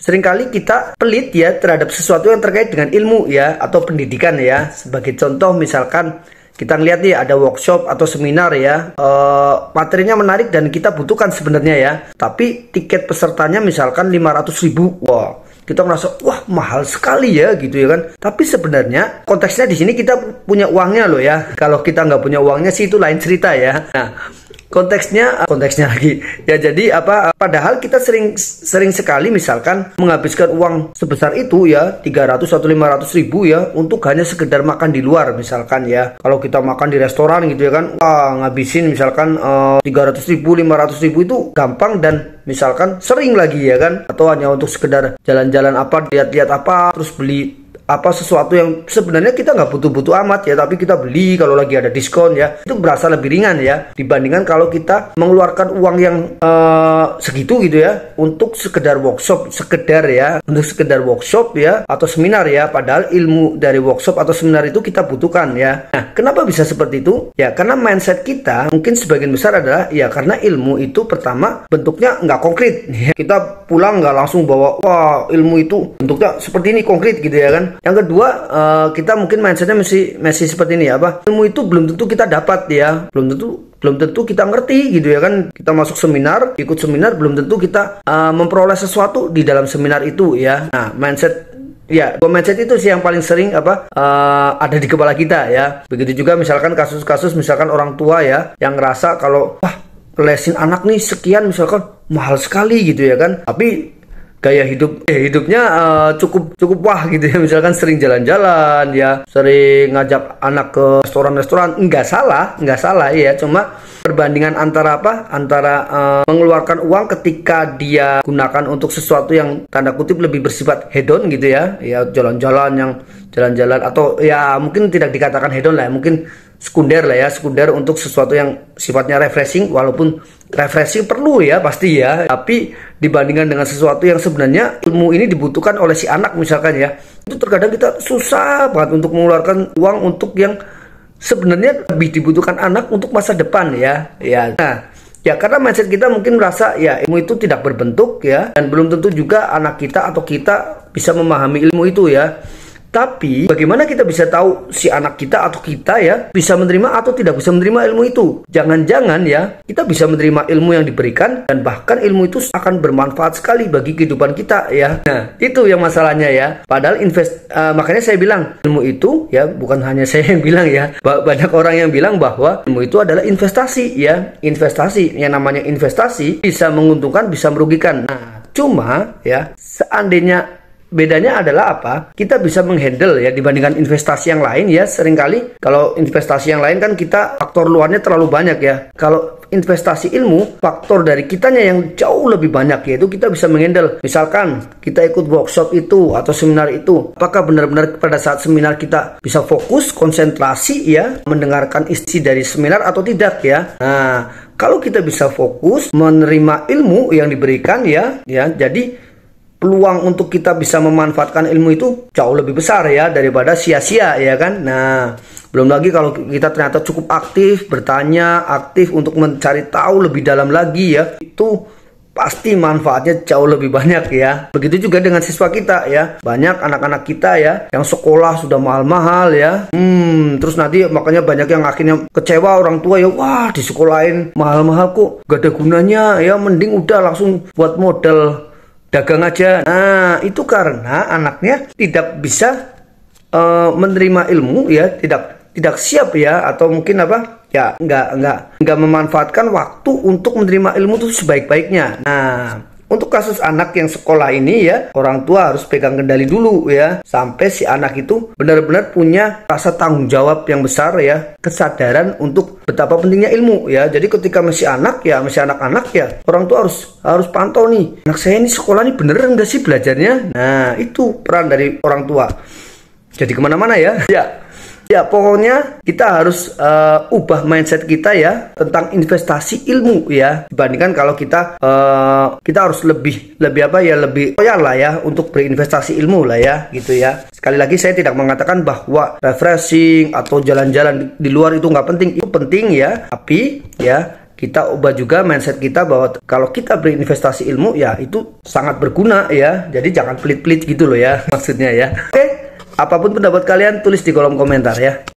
seringkali kita pelit ya terhadap sesuatu yang terkait dengan ilmu ya atau pendidikan ya. Sebagai contoh misalkan kita ngeliat nih ada workshop atau seminar ya, materinya menarik dan kita butuhkan sebenarnya ya, tapi tiket pesertanya misalkan 500.000. Wah, kita merasa wah mahal sekali ya gitu ya kan. Tapi sebenarnya konteksnya di sini kita punya uangnya loh ya. Kalau kita nggak punya uangnya sih itu lain cerita ya. Nah, konteksnya lagi ya, jadi padahal kita sering sekali misalkan menghabiskan uang sebesar itu ya, 300 atau 500.000 ya, untuk hanya sekedar makan di luar misalkan ya. Kalau kita makan di restoran gitu ya kan, wah ngabisin misalkan 300.000 500.000 itu gampang dan misalkan sering lagi ya kan. Atau hanya untuk sekedar jalan-jalan lihat-lihat terus beli sesuatu yang sebenarnya kita nggak butuh-butuh amat ya, tapi kita beli kalau lagi ada diskon ya, itu berasa lebih ringan ya dibandingkan kalau kita mengeluarkan uang yang segitu gitu ya untuk sekedar workshop ya atau seminar ya, padahal ilmu dari workshop atau seminar itu kita butuhkan ya. Nah, kenapa bisa seperti itu ya? Karena mindset kita mungkin sebagian besar adalah ya karena ilmu itu pertama bentuknya nggak konkret ya. Kita pulang nggak langsung bawa wah ilmu itu bentuknya seperti ini konkret gitu ya kan. Yang kedua, kita mungkin mindsetnya masih seperti ini ya, ilmu itu belum tentu kita dapat ya, belum tentu kita ngerti gitu ya kan. Kita masuk seminar, ikut seminar, belum tentu kita memperoleh sesuatu di dalam seminar itu ya. Nah, mindset itu sih yang paling sering ada di kepala kita ya. Begitu juga misalkan kasus-kasus misalkan orang tua ya yang ngerasa kalau wah lesin anak nih sekian misalkan mahal sekali gitu ya kan. Tapi gaya hidupnya cukup wah gitu ya, misalkan sering jalan-jalan ya, sering ngajak anak ke restoran, nggak salah ya, cuma perbandingan antara mengeluarkan uang ketika dia gunakan untuk sesuatu yang tanda kutip lebih bersifat hedon gitu ya jalan-jalan atau ya mungkin tidak dikatakan hedon lah ya, mungkin sekunder untuk sesuatu yang sifatnya refreshing, walaupun refreshing perlu ya pasti ya, tapi dibandingkan dengan sesuatu yang sebenarnya ilmu ini dibutuhkan oleh si anak misalkan ya, itu terkadang kita susah banget untuk mengeluarkan uang untuk yang sebenarnya lebih dibutuhkan anak untuk masa depan ya. Nah, ya karena mindset kita mungkin merasa ya ilmu itu tidak berbentuk ya, dan belum tentu juga anak kita atau kita bisa memahami ilmu itu ya. Tapi bagaimana kita bisa tahu si anak kita atau kita ya bisa menerima atau tidak bisa menerima ilmu itu? Jangan-jangan ya kita bisa menerima ilmu yang diberikan dan bahkan ilmu itu akan bermanfaat sekali bagi kehidupan kita ya. Nah, itu yang masalahnya ya. Padahal makanya saya bilang ilmu itu ya bukan hanya saya yang bilang ya. Banyak orang yang bilang bahwa ilmu itu adalah investasi ya. Investasi, yang namanya investasi bisa menguntungkan, bisa merugikan. Nah, cuma ya seandainya bedanya adalah kita bisa menghandle ya dibandingkan investasi yang lain ya. Seringkali kalau investasi yang lain kan kita faktor luarnya terlalu banyak ya. Kalau investasi ilmu, faktor dari kitanya yang jauh lebih banyak, yaitu kita bisa menghandle. Misalkan kita ikut workshop itu atau seminar itu, apakah benar-benar pada saat seminar kita bisa fokus, konsentrasi ya mendengarkan isi dari seminar atau tidak ya. Nah, kalau kita bisa fokus menerima ilmu yang diberikan ya jadi peluang untuk kita bisa memanfaatkan ilmu itu jauh lebih besar ya daripada sia-sia ya kan. Nah, belum lagi kalau kita ternyata cukup aktif bertanya, aktif untuk mencari tahu lebih dalam lagi ya, itu pasti manfaatnya jauh lebih banyak ya. Begitu juga dengan siswa kita ya. Banyak anak-anak kita ya yang sekolah sudah mahal-mahal ya. Terus nanti makanya banyak yang akhirnya kecewa orang tua ya, wah disekolahin mahal-mahal kok gak ada gunanya ya, mending udah langsung buat modal dagang aja. Nah, itu karena anaknya tidak bisa menerima ilmu ya, tidak siap ya, atau mungkin ya nggak memanfaatkan waktu untuk menerima ilmu itu sebaik-baiknya. Nah, untuk kasus anak yang sekolah ini ya, orang tua harus pegang kendali dulu ya, sampai si anak itu benar-benar punya rasa tanggung jawab yang besar ya, kesadaran untuk betapa pentingnya ilmu ya. Jadi ketika masih anak-anak ya, orang tua harus pantau nih, anak saya ini sekolah nih bener nggak sih belajarnya. Nah, itu peran dari orang tua. Jadi kemana-mana ya. Ya pokoknya kita harus ubah mindset kita ya tentang investasi ilmu ya, dibandingkan kalau kita harus lebih loyal lah ya untuk berinvestasi ilmu lah ya gitu ya. Sekali lagi saya tidak mengatakan bahwa refreshing atau jalan-jalan di luar itu nggak penting, itu penting ya, tapi ya kita ubah juga mindset kita bahwa kalau kita berinvestasi ilmu ya itu sangat berguna ya. Jadi jangan pelit-pelit gitu loh ya maksudnya ya. Oke, apapun pendapat kalian tulis di kolom komentar ya.